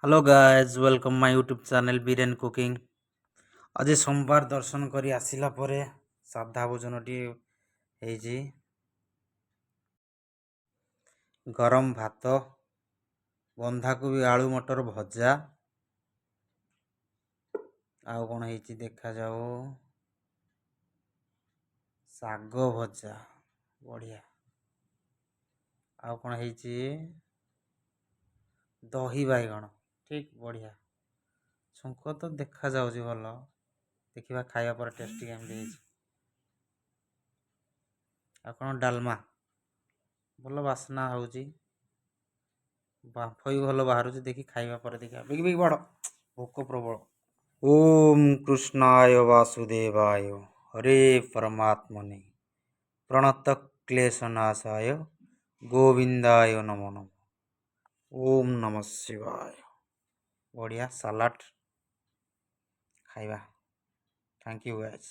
Hello guys welcome my YouTube channel Biren cooking. आज सोमवार दर्शन करी आसिला परे साधा भोजनटी ହେଇଛି। गरम भात, बंधाकोबी आलू मटर भजा, आउ कौन ହେଇଛି ଦେଖାଯାଉ, ଶାଗ ଭଜା ବଢ଼ିଆ, आउ कौन ହେଇଛି दही बाइगण ठीक बढ़िया। छुंक तो देखा जाଉଛି ଭଲ, ଦେଖିବା ଖାଇବା ପରେ ଟେଷ୍ଟି କେମିତି ହେଇଛି। ଆଉ କ'ଣ ଡାଲମା, ଭଲ ବାସ୍ନା ହେଉଛି, ବାମ୍ଫ ବି ଭଲ ବାହାରୁଛି। ଦେଖି ଖାଇବା ପରେ ଦେଖିବା, ବିଗି ବିଗି ବଡ଼ ଭୋକ ପ୍ରବଳ। ओम कृष्णाय वासुदेवाय हरे परमात्मने प्रणत क्लेशनाशाय गोविंदाय नमो नमः। ओम नमः शिवाय। बढ़िया सलाड खाइबा। Thank you guys.